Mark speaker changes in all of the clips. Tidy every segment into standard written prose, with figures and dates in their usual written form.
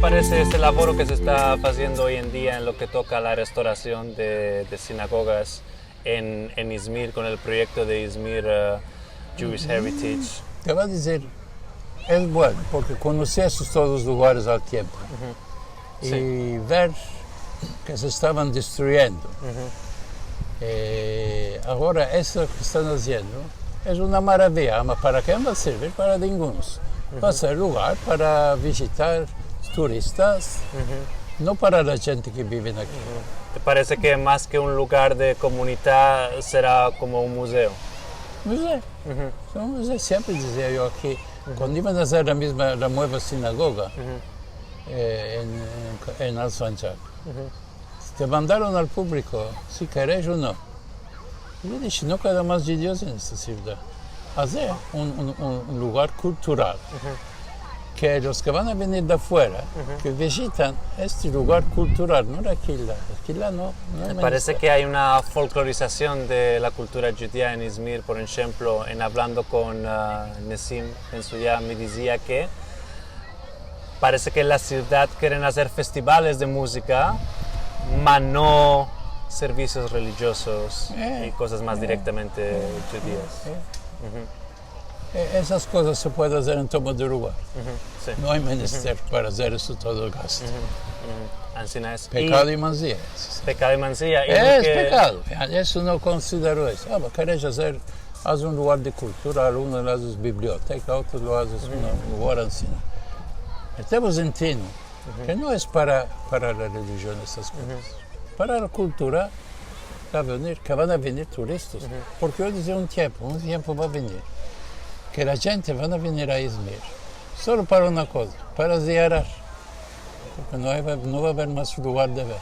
Speaker 1: parece este labor que se está haciendo hoy en día en lo que toca a la restauración de sinagogas en Izmir con el proyecto de Izmir Jewish Heritage?
Speaker 2: Te voy a decir, es bueno porque conoces todos los lugares al tiempo y ver que se estaban destruyendo. Ahora, eso que están haciendo es una maravilla, mas ¿para qué va a servir? Para ninguno. Va a ser lugar para visitar turistas, no para la gente que vive aquí.
Speaker 1: ¿Te parece que más que un lugar de comunidad será como un museo?
Speaker 2: Museo. Un museo, siempre decía yo aquí, cuando iban a hacer la nueva sinagoga en Al-Sanjak, te mandaron al público si querés o no. Yo dije, no queda más de Dios en esta ciudad. Hacer un lugar cultural. Que los que van a venir de afuera, que visitan este lugar cultural, no Aquila no
Speaker 1: me parece que hay una folclorización de la cultura judía en Izmir, por ejemplo, en hablando con Nessim en su día me decía que parece que en la ciudad quieren hacer festivales de música, mas no servicios religiosos y cosas más directamente judías.
Speaker 2: Esas cosas se pueden hacer en todo el lugar.
Speaker 1: Sí.
Speaker 2: No hay menester para hacer eso todo el gasto. Pecado y mancilla.
Speaker 1: Pecado y mancilla.
Speaker 2: Es pecado. Eso no considero eso. Querés hacer, haz un lugar de cultura, uno lo haces biblioteca, otro lo haces un lugar así. Estamos entiendo que no es para la religión esas cosas. Para la cultura que van a venir turistas. Porque hoy desde un tiempo va a venir. Que la gente va a venir a Izmir solo para una cosa, para ziarar, porque no va a haber más lugar de ver.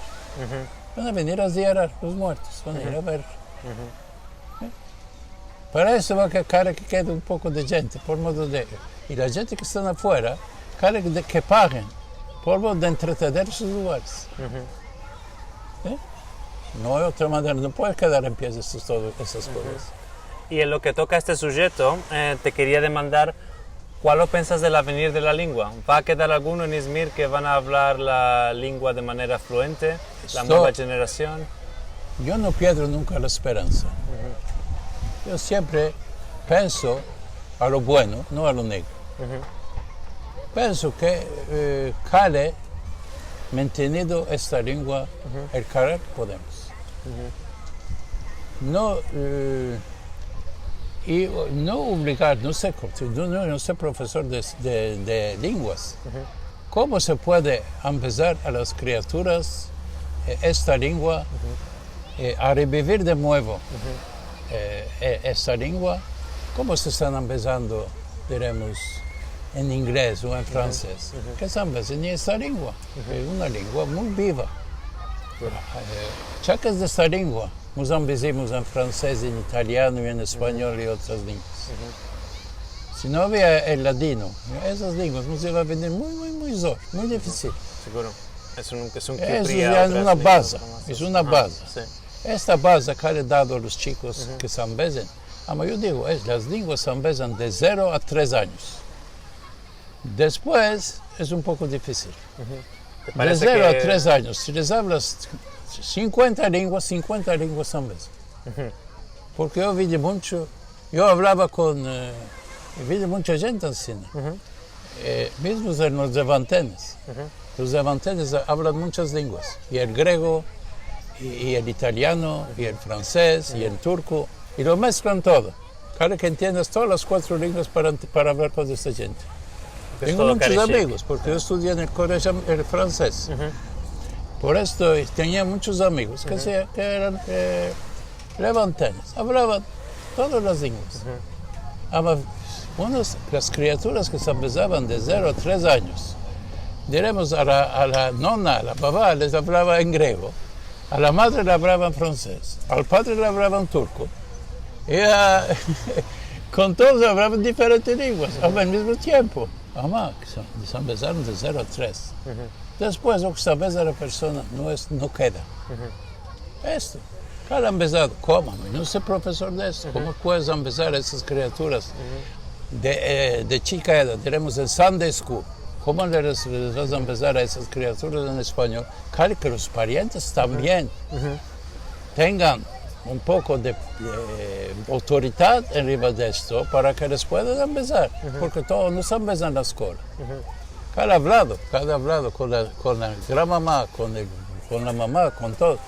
Speaker 2: Van a venir a ziarar los muertos, van a ir a ver. Para eso va a quedar que quede un poco de gente, por modo de... Y la gente que está afuera, que paguen por modo de entretener esos lugares. No hay otra manera, no puede quedar en pie esas cosas.
Speaker 1: Y en lo que toca a este sujeto, te quería demandar, ¿cuál piensas del avenir de la lengua? ¿Va a quedar alguno en Izmir que van a hablar la lengua de manera fluente, la nueva generación?
Speaker 2: Yo no pierdo nunca la esperanza. Yo siempre pienso a lo bueno, no a lo negro. Pienso que Cale, manteniendo esta lengua, el carácter podemos. Y no obligar, no sé profesor de lenguas. ¿Cómo se puede empezar a las criaturas esta lengua a revivir de nuevo esta lengua? ¿Cómo se están empezando, diremos, en inglés o en francés? Que se empieza en esta lengua, es una lengua muy viva. Chacas de esta lengua. Nos ambicimos en francés, en italiano, en español y otras lenguas. Si no había el ladino, esas lenguas nos iban a venir muy difícil.
Speaker 1: Seguro. Es
Speaker 2: una base. Es una base.
Speaker 1: Sí.
Speaker 2: Esta base que le he dado a los chicos que se ambecen, yo digo, las lenguas se ambecen de 0 a 3 años. Después es un poco difícil. De 0 a 3 años, si les hablas 50 lenguas también. Porque yo hablaba vi de mucha gente así. Mismos en los levantenes. Los levantenes hablan muchas lenguas, y el griego, y el italiano, y el francés, y el turco, y lo mezclan todo. Claro que entiendes todas las 4 lenguas para hablar con esta gente. Tengo muchos amigos, porque yo estudié en el colegio francés. Por esto tenía muchos amigos que eran levantanes, hablaban todas las lenguas. Las criaturas que se empezaban de 0 a 3 años, diremos a la nonna, a la papá les hablaba en griego, a la madre le hablaba en francés, al padre le hablaba en turco, y con todos hablaban diferentes lenguas al mismo tiempo. Se empezaron de 0 a 3. Después, lo que sabes de la persona no queda. Esto. Cada empezado, ¿cómo? No soy profesor de esto. ¿Cómo puedes empezar esas criaturas de chica edad? Diremos en Sunday School. ¿Cómo les vas a empezar a esas criaturas en español? Claro que los parientes también tengan un poco de autoridad arriba de esto para que les puedan empezar, porque todos no se empezan en la escuela. Cada hablado con la gran mamá, con la mamá, con todo.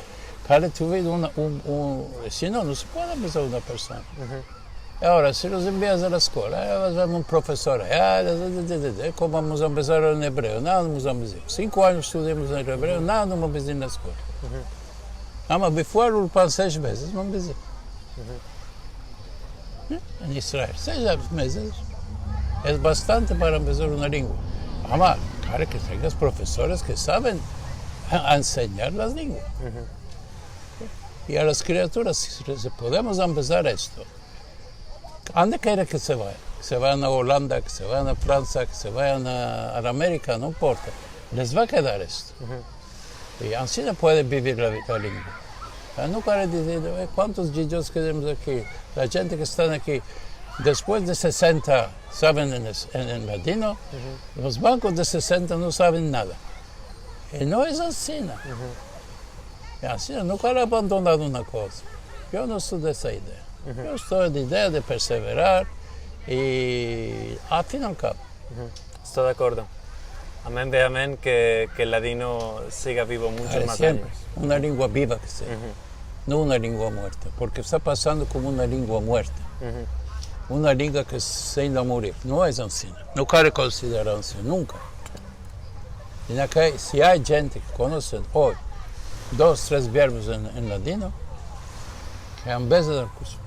Speaker 2: Cada tuvido si no, no se puede empezar una persona. Ahora, si los envías a la escuela, vas a ver un profesor, ¿cómo vamos a empezar en hebreo? Nada, no vamos a empezar. 5 años estudiamos en hebreo, nada, no vamos a empezar en la escuela. Ama before ulpan 6 meses, não bize. En Israel, 6 meses es bastante para empezar una lengua. Ama, claro que tengas profesores que saben enseñar las lenguas. Y a las criaturas, si podemos empezar esto, ¿dónde quiere que se vayan? Que se vayan a Holanda, que se vayan a Francia, que se vayan a América, no importa. Les va a quedar esto. Y así no puede vivir la lengua. Nunca le dicen, ¿cuántos yiddios queremos aquí? La gente que están aquí, después de 60 saben en latino, los bancos de 60 no saben nada. Y no es así. Y así nunca he abandonado una cosa. Yo no estoy de esa idea. Yo estoy de idea de perseverar y al fin y al cabo.
Speaker 1: Estoy de acuerdo. Amén de amén, que el ladino siga vivo muchos más
Speaker 2: siempre.
Speaker 1: años.
Speaker 2: Una lengua viva que sea, no una lengua muerta, porque está pasando como una lengua muerta. Una lengua que se va a morir, no es anciana, no quiere considerar anciana, nunca. Y acá, si hay gente que conoce hoy 2, 3 verbos en ladino, que en vez de dar curso.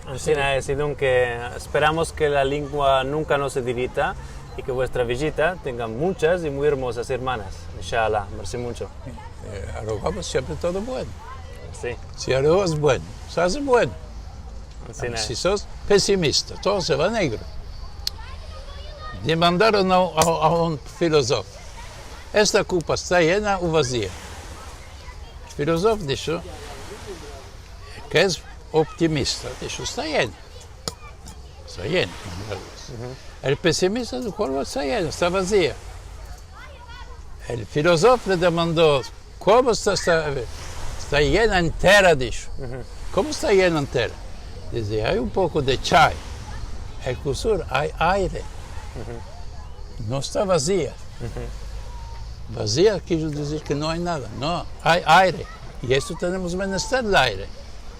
Speaker 1: Ancina es, que esperamos que la lengua nunca nos se dirita y que vuestra visita tenga muchas y muy hermosas hermanas. Inshallah, merci mucho.
Speaker 2: Arrogamos siempre todo bueno.
Speaker 1: Sí.
Speaker 2: Si arrogas bueno, se hace bueno.
Speaker 1: Ancina
Speaker 2: Si sos pesimista, todo se va negro. Le mandaron a un filósofo, ¿esta copa está llena o vacía? El filósofo dijo que es optimista, dijo, está llena. Está llena. El pesimista dijo, está llena, está vacía. El filósofo le demandó, ¿cómo está llena entera? Dijo. ¿Cómo está llena entera? Dice, hay un poco de chai. El cursor, hay aire. No está vacía. Vacía quiere decir que no hay nada. No, hay aire. Y esto tenemos menester de aire.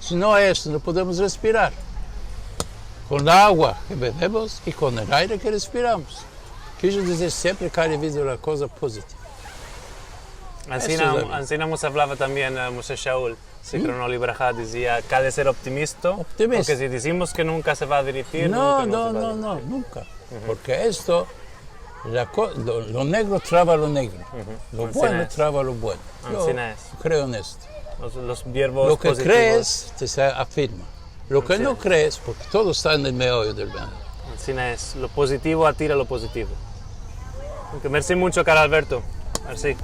Speaker 2: Si no hay esto, no podemos respirar. Con el agua que bebemos y con el aire que respiramos. Quiere decir siempre que hay visto la cosa positiva.
Speaker 1: Ancina nos hablaba también Moshe Shaul, Sichrono Libraja, decía que ha de ser optimista, porque si decimos que nunca se va a dirigir,
Speaker 2: no,
Speaker 1: nunca.
Speaker 2: Porque esto, lo negro traba lo negro, lo bueno traba lo bueno. Yo creo en esto.
Speaker 1: Los verbos
Speaker 2: lo que
Speaker 1: positivos.
Speaker 2: crees te afirma, lo que no crees, porque todo está en el meollo del mundo.
Speaker 1: Ancina es, lo positivo atira lo positivo. Merci mucho, Carl Alberto. Merci.